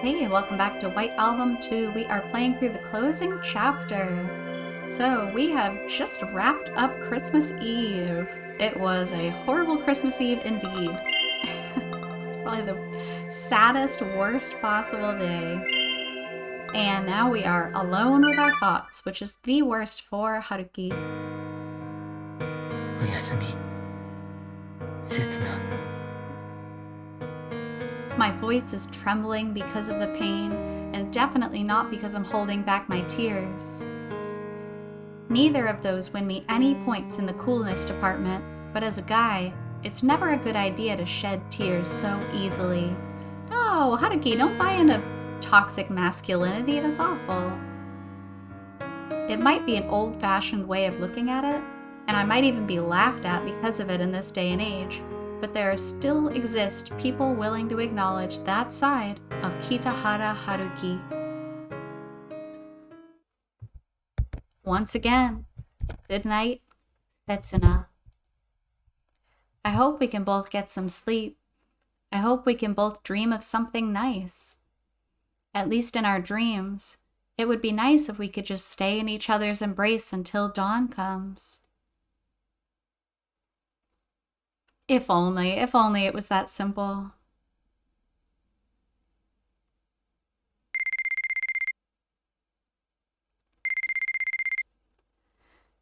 Hey, welcome back to White Album 2. We are playing through the closing chapter. So, we have just wrapped up Christmas Eve. It was a horrible Christmas Eve indeed. It's probably the saddest, worst possible day. And now we are alone with our thoughts, which is the worst for Haruki. おやすみ、刹那。 My voice is trembling because of the pain, and definitely not because I'm holding back my tears. Neither of those win me any points in the coolness department, but as a guy, it's never a good idea to shed tears so easily. No, Haruki, don't buy into toxic masculinity, that's awful. It might be an old-fashioned way of looking at it, and I might even be laughed at because of it in this day and age. But there still exist people willing to acknowledge that side of Kitahara Haruki. Once again, good night, Setsuna. I hope we can both get some sleep. I hope we can both dream of something nice. At least in our dreams, it would be nice if we could just stay in each other's embrace until dawn comes. If only it was that simple.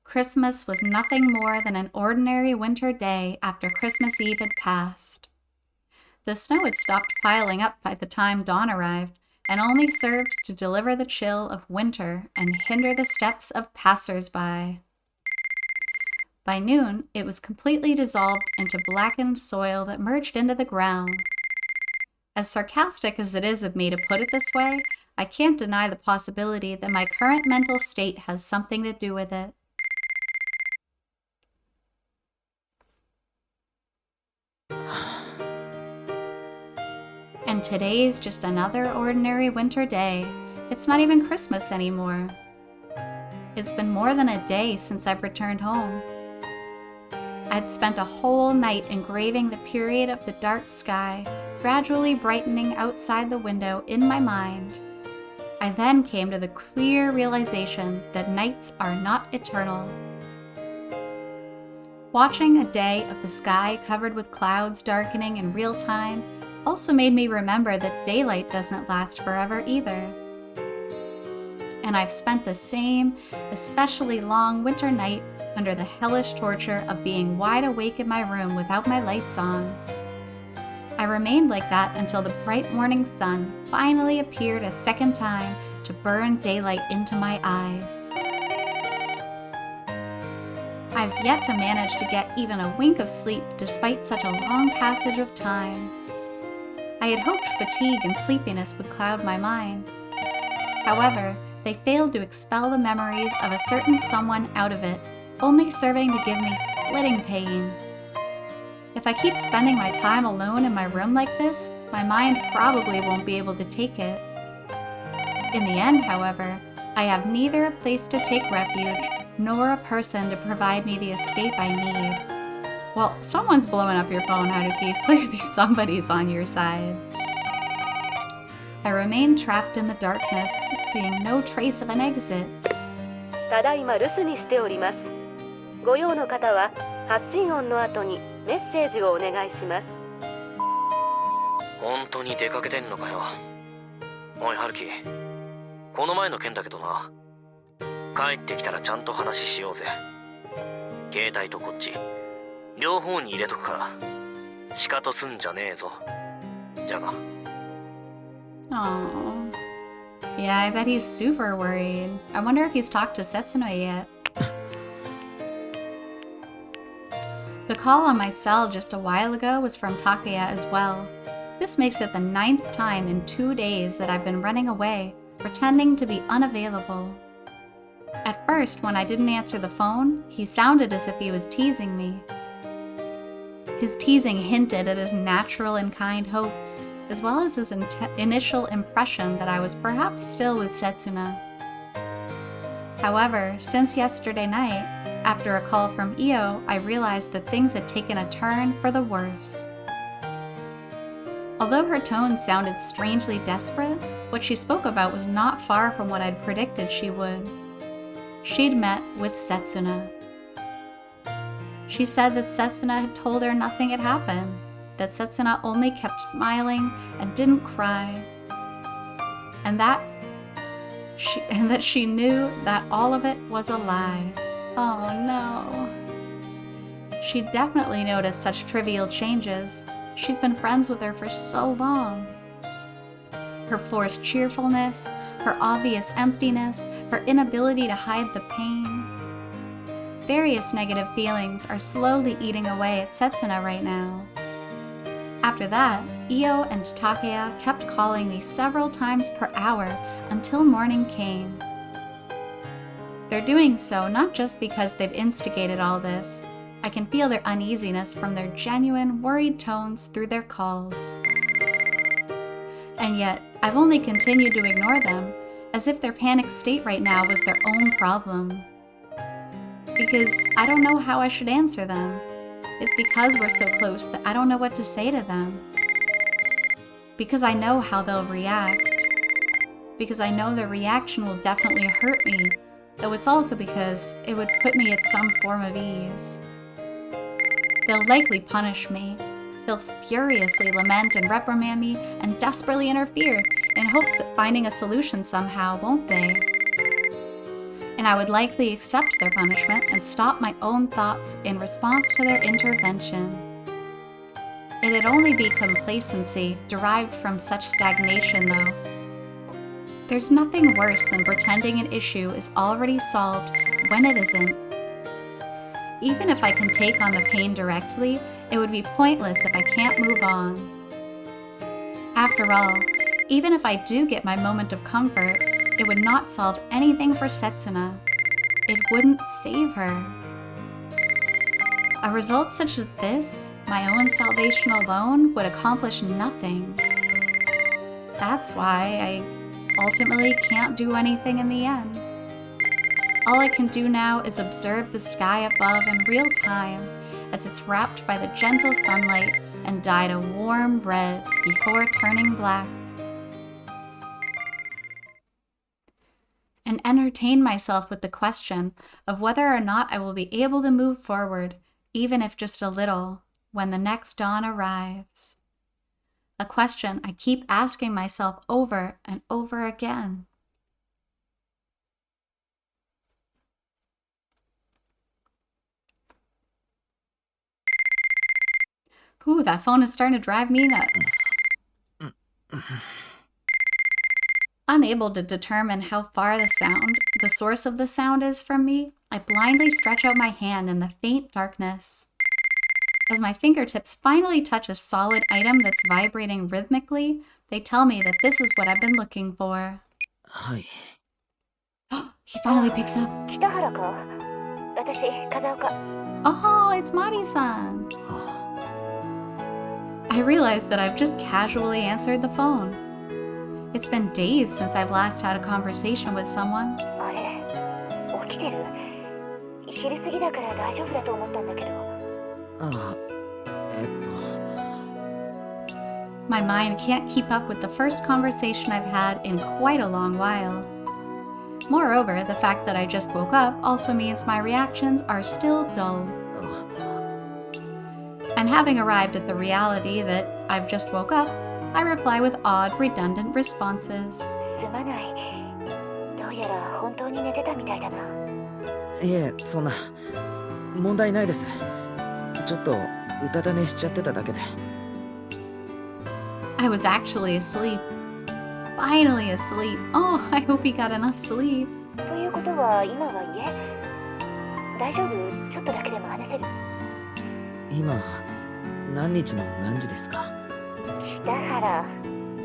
Christmas was nothing more than an ordinary winter day after Christmas Eve had passed. The snow had stopped piling up by the time dawn arrived, and only served to deliver the chill of winter and hinder the steps of passers-by. By noon, it was completely dissolved into blackened soil that merged into the ground. As sarcastic as it is of me to put it this way, I can't deny the possibility that my current mental state has something to do with it. And today's just another ordinary winter day. It's not even Christmas anymore. It's been more than a day since I've returned home. I'd spent a whole night engraving the period of the dark sky, gradually brightening outside the window in my mind. I then came to the clear realization that nights are not eternal. Watching a day of the sky covered with clouds darkening in real time also made me remember that daylight doesn't last forever either. And I've spent the same, especially long winter night under the hellish torture of being wide awake in my room without my lights on. I remained like that until the bright morning sun finally appeared a second time to burn daylight into my eyes. I've yet to manage to get even a wink of sleep despite such a long passage of time. I had hoped fatigue and sleepiness would cloud my mind. However, they failed to expel the memories of a certain someone out of it, only serving to give me splitting pain. If I keep spending my time alone in my room like this, my mind probably won't be able to take it. In the end, however, I have neither a place to take refuge, nor a person to provide me the escape I need. Well, someone's blowing up your phone, Haruki. Clearly somebody's on your side. I remain trapped in the darkness, seeing no trace of an exit. ただいま留守にしております。ご用の方は発信音の後にメッセージをお願いします。本当に出かけてんのかよ。おい、ハルキ。この前の件だけどな。帰ってきたらちゃんと話しようぜ。携帯とこっち、両方に入れとくから。シカトすんじゃねえぞ。じゃが。Aww. Yeah, I bet he's super worried. I wonder if he's talked to Setsuna yet. The call on my cell just a while ago was from Takaya as well. This makes it the 9th time in 2 days that I've been running away, pretending to be unavailable. At first, when I didn't answer the phone, he sounded as if he was teasing me. His teasing hinted at his natural and kind hopes, as well as his initial impression that I was perhaps still with Setsuna. However, since yesterday night, after a call from Io, I realized that things had taken a turn for the worse. Although her tone sounded strangely desperate, what she spoke about was not far from what I'd predicted she would. She'd met with Setsuna. She said that Setsuna had told her nothing had happened, that Setsuna only kept smiling and didn't cry, and that she knew that all of it was a lie. Oh no. She definitely noticed such trivial changes. She's been friends with her for so long. Her forced cheerfulness, her obvious emptiness, her inability to hide the pain. Various negative feelings are slowly eating away at Setsuna right now. After that, Io and Takeya kept calling me several times per hour until morning came. They're doing so not just because they've instigated all this. I can feel their uneasiness from their genuine, worried tones through their calls. And yet, I've only continued to ignore them, as if their panicked state right now was their own problem. Because I don't know how I should answer them. It's because we're so close that I don't know what to say to them. Because I know how they'll react. Because I know their reaction will definitely hurt me, though it's also because it would put me at some form of ease. They'll likely punish me. They'll furiously lament and reprimand me and desperately interfere in hopes that finding a solution somehow, won't they? And I would likely accept their punishment and stop my own thoughts in response to their intervention. It'd only be complacency derived from such stagnation, though. There's nothing worse than pretending an issue is already solved when it isn't. Even if I can take on the pain directly, it would be pointless if I can't move on. After all, even if I do get my moment of comfort, it would not solve anything for Setsuna. It wouldn't save her. A result such as this, my own salvation alone, would accomplish nothing. That's why I ultimately can't do anything in the end. All I can do now is observe the sky above in real time as it's wrapped by the gentle sunlight and dyed a warm red before turning black. And entertain myself with the question of whether or not I will be able to move forward, even if just a little, when the next dawn arrives. A question I keep asking myself over and over again. Ooh, that phone is starting to drive me nuts. Unable to determine how far the source of the sound is from me, I blindly stretch out my hand in the faint darkness. As my fingertips finally touch a solid item that's vibrating rhythmically, they tell me that this is what I've been looking for. Hi. He finally picks up. Oh, it's Mari-san. I realize that I've just casually answered the phone. It's been days since I've last had a conversation with someone. My mind can't keep up with the first conversation I've had in quite a long while. Moreover, the fact that I just woke up also means my reactions are still dull. And having arrived at the reality that I've just woke up, I reply with odd, redundant responses. いえ、そんな問題ないです。ちょっとうたた寝しちゃってただけで。I was actually asleep. Finally asleep. Oh, I hope he got enough sleep. ということは今は家？大丈夫？ちょっとだけでも話せる？今何日の何時ですか？北原、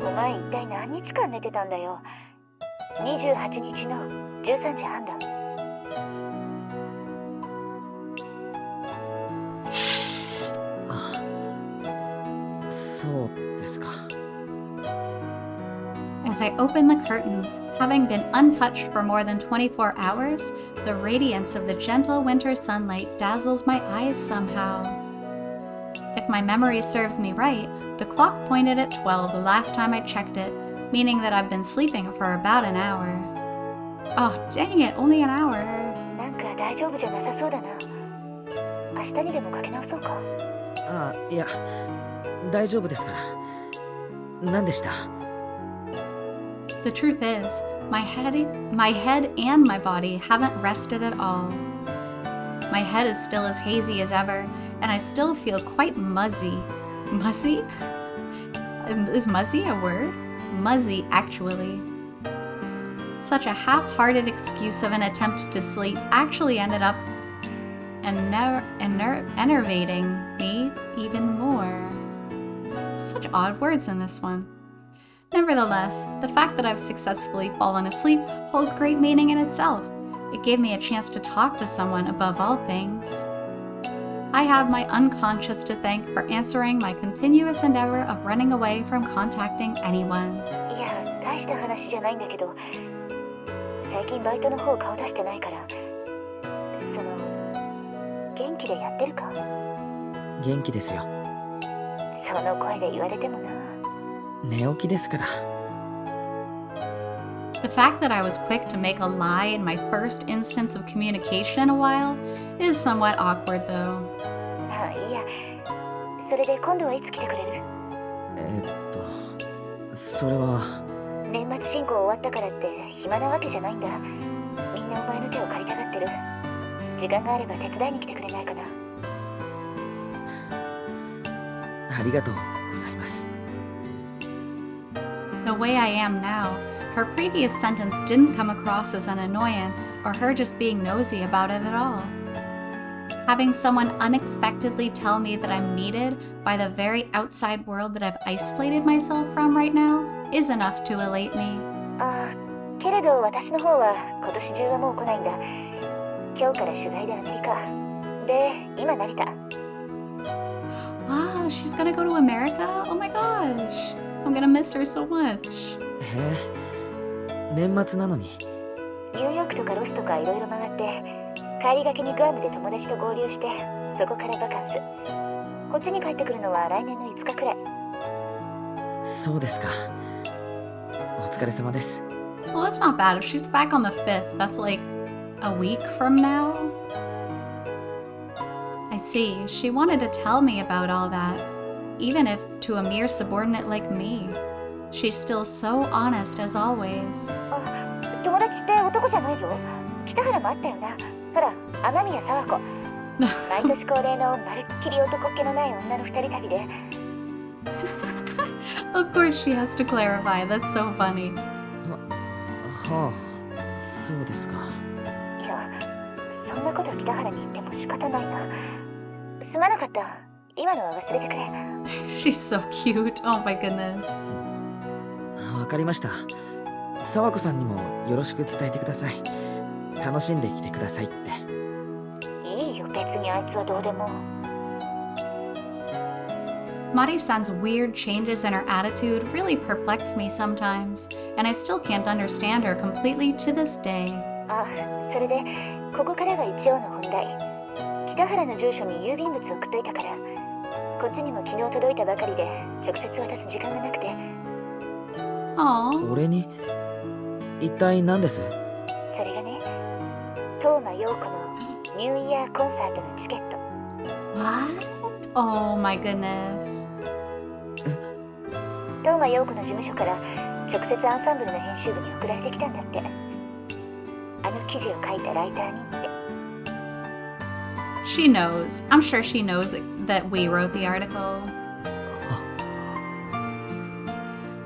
お前一体何日間寝てたんだよ。28日の13時半だ。そうですか。As I open the curtains, having been untouched for more than 24 hours, the radiance of the gentle winter sunlight dazzles my eyes somehow. If my memory serves me right, the clock pointed at 12 the last time I checked it, meaning that I've been sleeping for about an hour. Oh, dang it, only an hour. なんか大丈夫じゃなさそうだな。明日にでもかけ直そうか。あ、いや、大丈夫ですから。何でした？ The truth is, my head and my body haven't rested at all. My head is still as hazy as ever, and I still feel quite muzzy. Muzzy? Is muzzy a word? Muzzy, actually. Such a half-hearted excuse of an attempt to sleep actually ended up enervating me even more. Such odd words in this one. Nevertheless, the fact that I've successfully fallen asleep holds great meaning in itself. It gave me a chance to talk to someone above all things. I have my unconscious to thank for answering my continuous endeavor of running away from contacting anyone. いや、大した話じゃないんだけど、最近バイトの方顔出してないから、元気でやってるか？元気ですよ。その声で言われてもな。寝起きですから。The fact that I was quick to make a lie in my first instance of communication in a while is somewhat awkward though. ああ、いいや。それで今度はいつ来てくれる？それは。年末進行終わったからって暇なわけじゃないんだ。みんなお前の手を借りたがってる。時間があれば手伝いに来てくれないかな。ありがとうございます。The way I am now, her previous sentence didn't come across as an annoyance or her just being nosy about it at all. Having someone unexpectedly tell me that I'm needed by the very outside world that I've isolated myself from right now is enough to elate me. ああ、けれど私の方は今年中はもう来ないんだ。今日から取材でアメリカ。で、今成田。Wow, she's gonna go to America? Oh my gosh. I'm gonna miss her so much. へえ、年末なのに。ニューヨークとかロスとかいろいろ回って、帰りがけにグアムで友達と合流して、そこからバカンス。こっちに帰ってくるのは来年の5日くらい。そうですか。お疲れ様です。Well, that's not bad. If she's back on the 5th, that's like a week from now. I see. She wanted to tell me about all that, even if to a mere subordinate like me. She's still so honest as always. あ、友達って男じゃないぞ。北原もあったよな。ほら、雨宮沢子。毎年恒例のまるっきり男っ気のない女の二人旅で。Of course she has to clarify. That's so funny. はあ、そうですか。いや、そんなこと北原に言っても仕方ないな。すまなかった。今のは忘れてくれ。She's so cute. Oh my goodness. わかりました。沢子さんにもよろしく伝えてください。楽しんできてくださいって。いいよ、別にあいつはどうでも。Mari-san's weird changes in her attitude really perplex me sometimes, and I still can't understand her completely to this day. あ、それで、ここからが一応の本題。北原の住所に郵便物を送っといたから、こっちにも昨日届いたばかりで、直接渡す時間がなくて。Aww. 俺に一体何です？それがね、東間陽子のニューイヤーコンサートのチケット。What? Oh my goodness. 東間陽子の事務所から直接アンサンブルの編集部に送られてきたんだって。あの記事を書いたライターにって。She knows. I'm sure she knows that we wrote the article.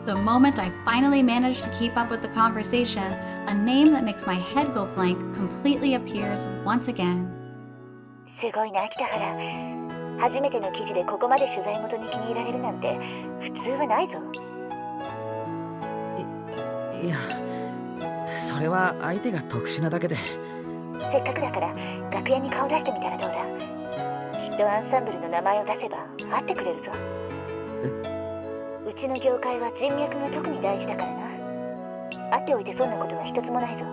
The moment I finally managed to keep up with the conversation, a name that makes my head go blank completely appears once again. すごいな、北原。初めての記事でここまで取材元に気に入られるなんて普通はないぞ。いや、それは相手が特殊なだけで。せっかくだから楽屋に顔出してみたらどうだ。きっとアンサンブルの名前を出せば会ってくれるぞ。うちの業界は人脈が特に大事だからな。会っておいてそんなことは一つもないぞ。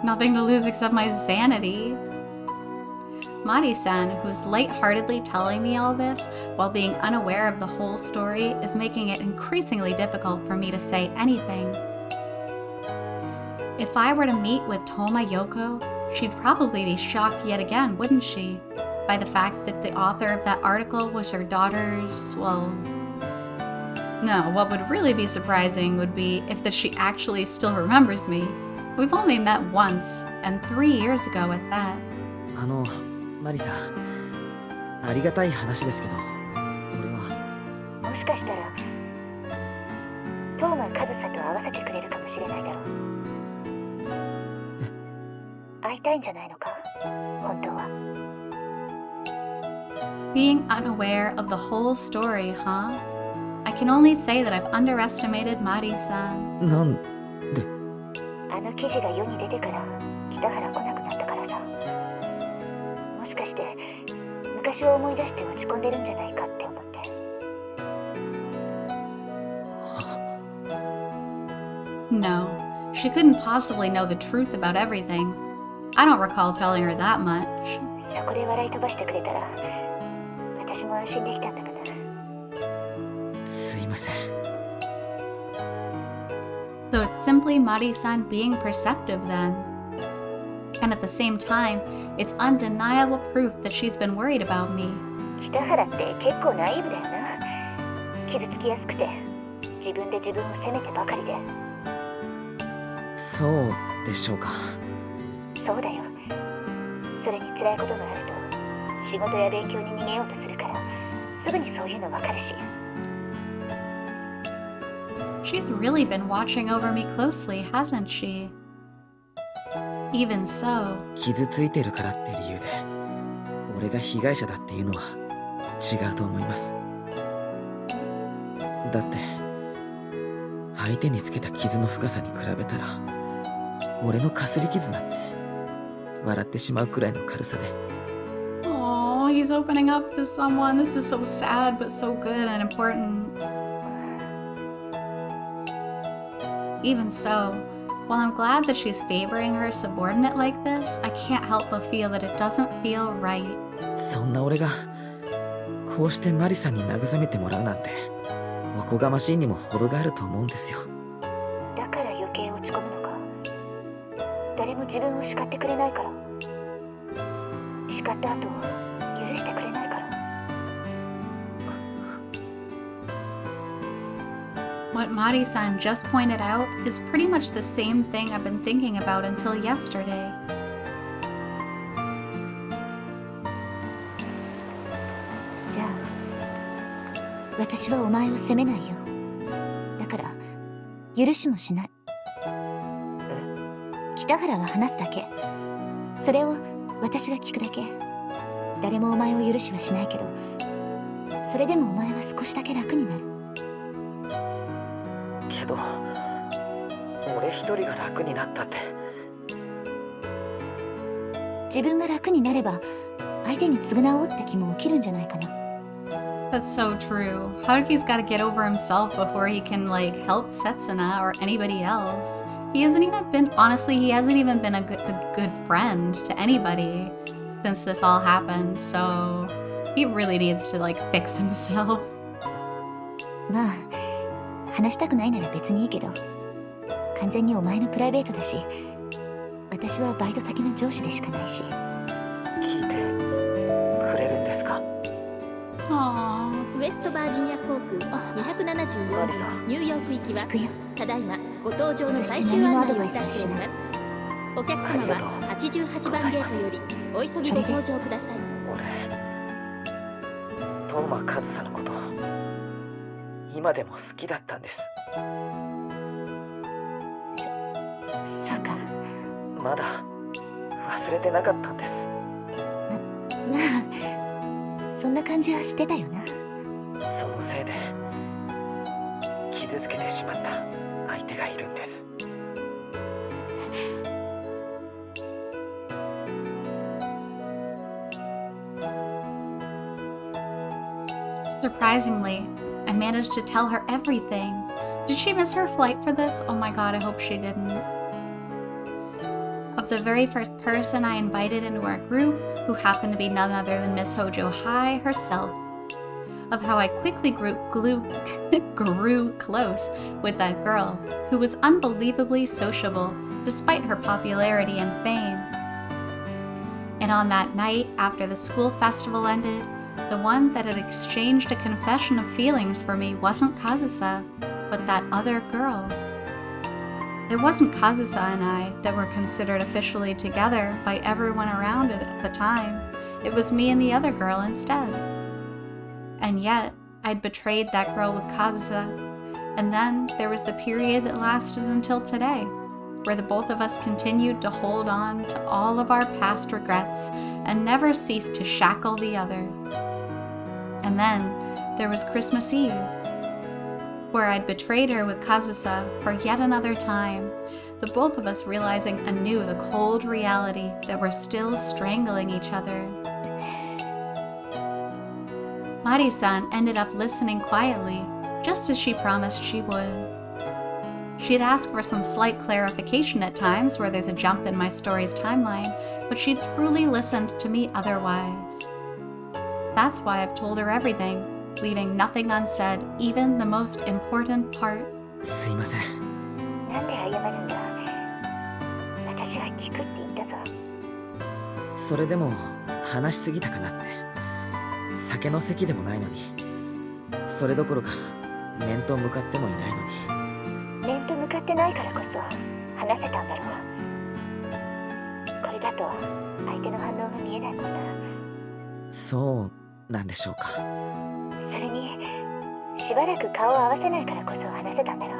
Nothing to lose except my sanity. Mari-san, who's lightheartedly telling me all this while being unaware of the whole story, is making it increasingly difficult for me to say anything. If I were to meet with Toma Yoko, she'd probably be shocked yet again, wouldn't she? By the fact that the author of that article was her daughter's, well... No, what would really be surprising would be if that she actually still remembers me. We've only met once, and 3 years ago at that. マリさん、ありがたい話ですけど、俺は。もしかしたらトーマカズサと会わせてくれるかもしれないだろう。会いたいんじゃないのか、本当は。Being unaware of the whole story, huh? I can only say that I've underestimated Mari-san. なんで？あの記事が世に出てから北原来なくなったからさ。もしかして昔を思い出して落ち込んでるんじゃないかって思って。No, she couldn't possibly know the truth about everything. I don't recall telling her that much. そこで笑い飛ばしてくれたら私も安心できたんだかな。すいません。So it's simply Mari-san being perceptive then. And at the same time, it's undeniable proof that she's been worried about me. 北原って結構ナイーブだよな。傷つきやすくて自分で自分を責めてばかりで。そうでしょうか。そうだよ。それに辛いことがあると仕事や勉強に逃げようとするからすぐにそういうのわかるし。She's really been watching over me closely, hasn't she? Even so, 傷ついてるからって理由で俺が被害者だっていうのは違うと思います。だって相手につけた傷の深さに比べたら俺のかすり傷なんて笑ってしまうくらいの軽さで。 oh, he's opening up to someone. This is so sad, but so good and important. Even so, while I'm glad that she's favoring her subordinate like this, I can't help but feel that it doesn't feel right. そんな俺がこうしてマリさんに慰めてもらうなんておこがましいにも程があると思うんですよ。だから余計落ち込むのか。誰も自分を叱ってくれないから。叱った後許してくれないから。What Mari-san just pointed out is pretty much the same thing I've been thinking about until yesterday. じゃあ私はお前を責めないよ。だから許しもしない。北原は話すだけ。それを私が聞くだけ。誰もお前を許しはしないけど、それでもお前は少しだけ楽になる。けど俺一人が楽になったって。自分が楽になれば相手に償おうって気も起きるんじゃないかな。That's so true. Haruki's gotta get over himself before he can, help Setsuna or anybody else. He hasn't even been a good friend to anybody since this all happened, so he really needs to, fix himself. まあ話したくないなら別にいいけど、完全にお前のプライベートだし、私はバイト先の上司でしかないし。聞いてくれるんですか？ Aww. ウエストバージニア航空274便ニューヨーク行きはただいまご搭乗の最終案内をいたしております。お客様は88番ゲートよりお急ぎご搭乗ください。俺トーマカズサのこと今でも好きだったんです。そうか。まだ忘れてなかったんです。まあそんな感じはしてたよな。そのせいで傷つけてしまった相手がいるんです。Surprisingly, I managed to tell her everything. Did she miss her flight for this? Oh my god, I hope she didn't. Of of the very first person I invited into our group, who happened to be none other than Miss Hojo High herself. Of how I quickly grew close with that girl, who was unbelievably sociable, despite her popularity and fame. And on that night, after the school festival ended, the one that had exchanged a confession of feelings for me wasn't Kazusa, but that other girl. It wasn't Kazusa and I that were considered officially together by everyone around it at the time. It was me and the other girl instead. And yet, I'd betrayed that girl with Kazusa, and then there was the period that lasted until today, where the both of us continued to hold on to all of our past regrets and never ceased to shackle the other. And then there was Christmas Eve, where I'd betrayed her with Kazusa for yet another time, the both of us realizing anew the cold reality that we're still strangling each other. Mari-san ended up listening quietly, just as she promised she would. She'd ask for some slight clarification at times where there's a jump in my story's timeline, but she'd truly listened to me otherwise. That's why I've told her everything, leaving nothing unsaid, even the most important part. すいません。なんで謝るんだ。私は聞くって言ったぞ。それでも話しすぎたかなって。酒の席でもないのに。それどころか面と向かってもいないのに。面と向かってないからこそ話せたんだろう。これだと相手の反応が見えないもんな。そうなんでしょうか。それにしばらく顔を合わせないからこそ話せたんだろう。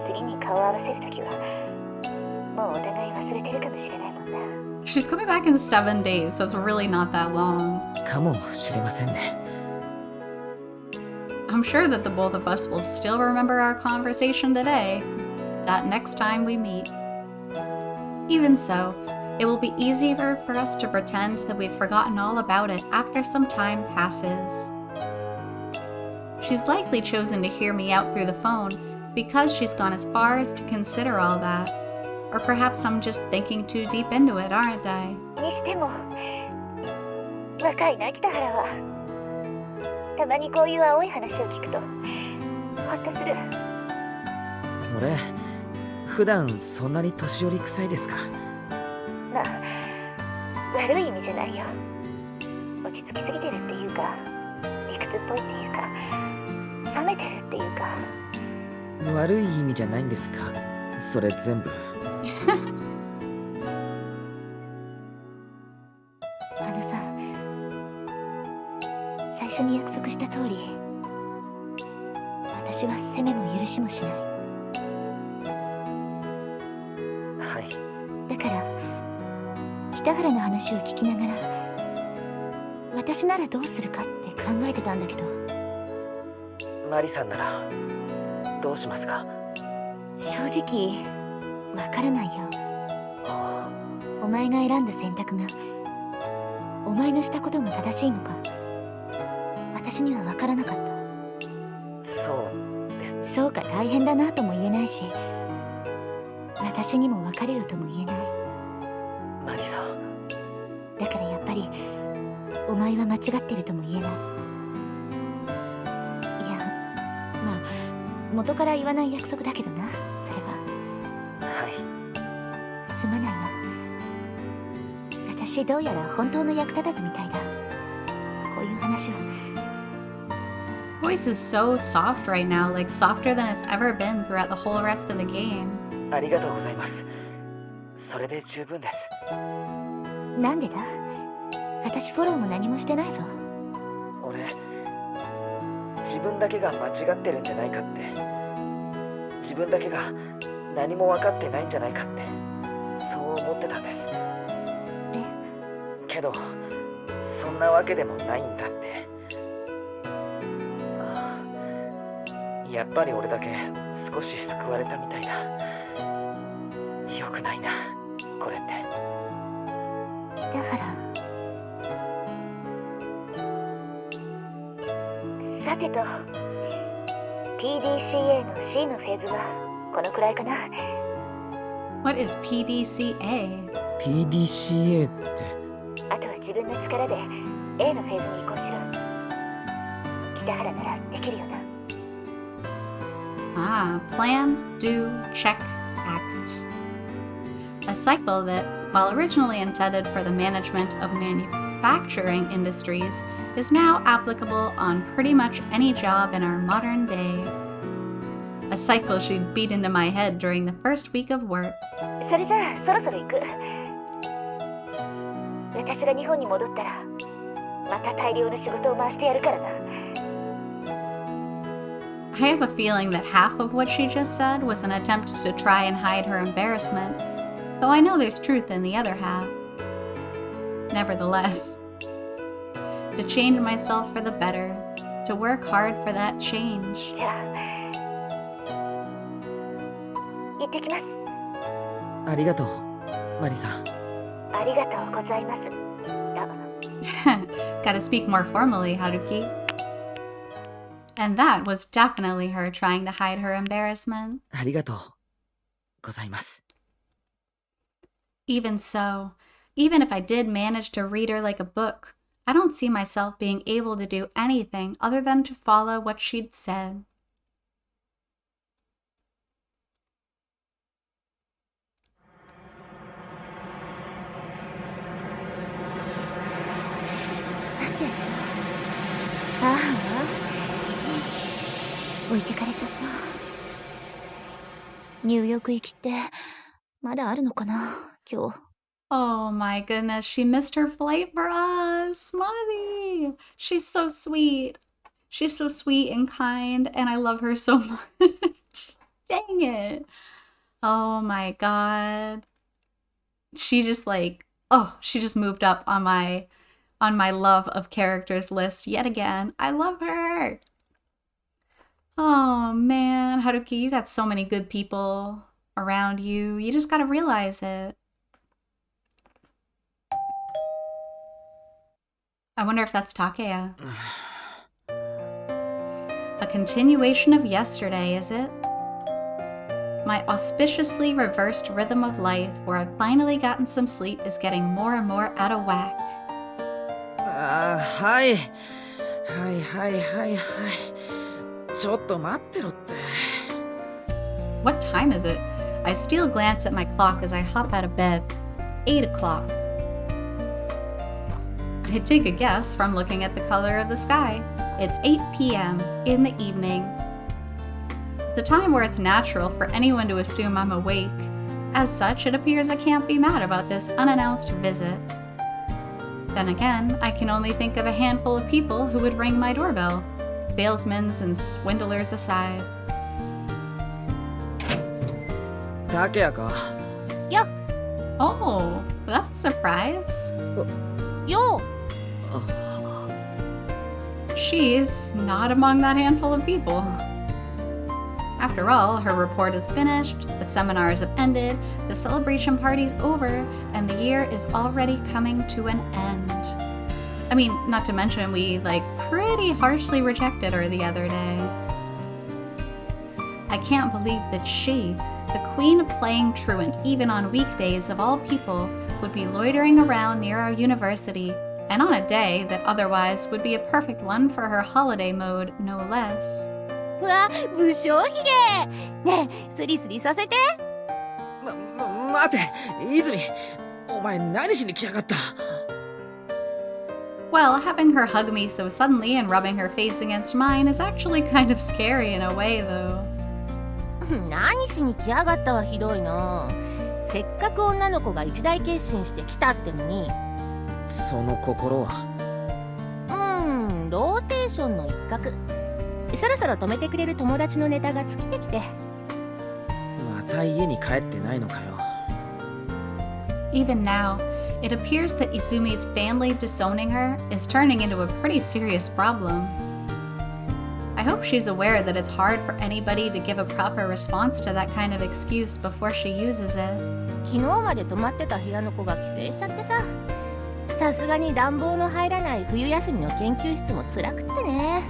次に顔を合わせるときはもうお互い忘れてるかもしれないもんな。She's coming back in 7 days. That's really not that long. かもしれませんね。I'm sure that the both of us will still remember our conversation today, that next time we meet. Even so, it will be easier for us to pretend that we've forgotten all about it after some time passes. She's likely chosen to hear me out through the phone because she's gone as far as to consider all that. Or perhaps I'm just thinking too deep into it, aren't I? にしても若いな北原は。たまにこういう青い話を聞くとほっとする。俺、普段そんなに年寄り臭いですか？まあ悪い意味じゃないよ。落ち着きすぎてるっていうか理屈っぽいっていうか冷めてるっていうか。悪い意味じゃないんですか？それ全部。あのさ、最初に約束した通り私は責めも許しもしない。はい。だから北原の話を聞きながら私ならどうするかって考えてたんだけど。マリさんならどうしますか？正直わからないよ。お前が選んだ選択がお前のしたことが正しいのか私にはわからなかった。そうです。そうか大変だなとも言えないし私にも分かるよとも言えない。マリさん。だからやっぱりお前は間違ってるとも言えない。いやまあ元から言わない約束だけどな。それははい。すまないな。私どうやら本当の役立たずみたいだ。こういう話は。Voice is so soft right now, like softer than it's ever been throughout the whole rest of the game. ありがとうございます。それで十分です。なんでだ？私フォローも何もしてないぞ。俺、自分だけが間違ってるんじゃないかって、自分だけが何も分かってないんじゃないかって、そう思ってたんです。けど、そんなわけでもないんだって。やっぱり俺だけ少し救われたみたいだ。よくないな、これって。北原。さてと PDCA の C のフェーズはこのくらいかな。What is PDCA? PDCA って。あとは自分の力で A のフェーズに移行しろ。北原ならできるよな。Ah, plan, do, check, act. A cycle that, while originally intended for the management of manufacturing industries, is now applicable on pretty much any job in our modern day. A cycle she'd beat into my head during the first week of work. それじゃあそろそろ行く。私が日本に戻ったらまた大量の仕事を回してやるからな。I have a feeling that half of what she just said was an attempt to try and hide her embarrassment, though I know there's truth in the other half. Nevertheless, to change myself for the better, to work hard for that change. じゃあ行ってきます。ありがとう、マリさん。ありがとうございます。Gotta speak more formally, Haruki. And that was definitely her trying to hide her embarrassment. ありがとうございます。Even so, even if I did manage to read her like a book, I don't see myself being able to do anything other than to follow what she'd said. Ah, 置いてかれちゃった。ニューヨーク行きってまだあるのかな、今日。Oh my goodness, she missed her flight for us, Mommy. She's so sweet. She's so sweet and kind, and I love her so much. Dang it. Oh my god. She just she just moved up on my love of characters list yet again. I love her. Oh man, Haruki, you got so many good people around you. You just gotta realize it. I wonder if that's Takeya. A continuation of yesterday, is it? My auspiciously reversed rhythm of life, where I've finally gotten some sleep, is getting more and more out of whack. はい。ちょっと待ってろって。What time is it? I steal a glance at my clock as I hop out of bed. 8 o'clock. I take a guess from looking at the color of the sky. It's 8 p.m. in the evening. It's a time where it's natural for anyone to assume I'm awake. As such, it appears I can't be mad about this unannounced visit. Then again, I can only think of a handful of people who would ring my doorbell, salesmen and swindlers aside. タケヤか。Oh, that's a surprise. Yo! She's not among that handful of people. After all, her report is finished, the seminars have ended, the celebration party's over, and the year is already coming to an end. I mean, not to mention we, pretty harshly rejected her the other day. I can't believe that she, the queen of playing truant even on weekdays of all people, would be loitering around near our university, and on a day that otherwise would be a perfect one for her holiday mode, no less. うわ、武将髭ねえ、スリスリさせて。待て、泉。お前何しに来やがった。Well, having her hug me so suddenly and rubbing her face against mine is actually kind of scary in a way, though. 何しに来やがったはひどいな。せっかく女の子が一大決心して来たってのに。その心は？ローテーションの一角。そろそろ止めてくれる友達のネタが尽きてきて。また家に帰ってないのかよ。Even now, it appears that Izumi's family disowning her is turning into a pretty serious problem. I hope she's aware that it's hard for anybody to give a proper response to that kind of excuse before she uses it. 昨日まで泊まってた部屋の子が帰省しちゃってさ。さすがに暖房の入らない冬休みの研究室も辛くってね。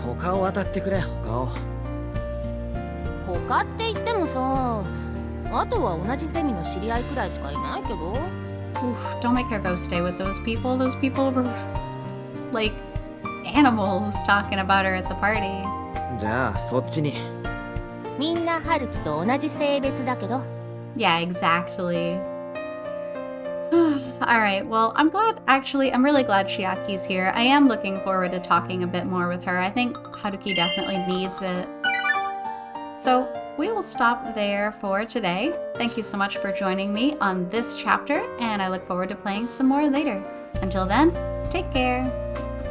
他を当たってくれ、他を。他って言ってもさ、あとは同じゼミの知り合いくらいしかいないけど。 Oof, don't make her go stay with those people. Those people were like animals talking about her at the party. じゃあそっちに。みんな春樹と同じ性別だけど。 Yeah, exactly. Alright, well, I'm really glad Chiaki's here. I am looking forward to talking a bit more with her. I think Haruki definitely needs it. So, we will stop there for today. Thank you so much for joining me on this chapter, and I look forward to playing some more later. Until then, take care!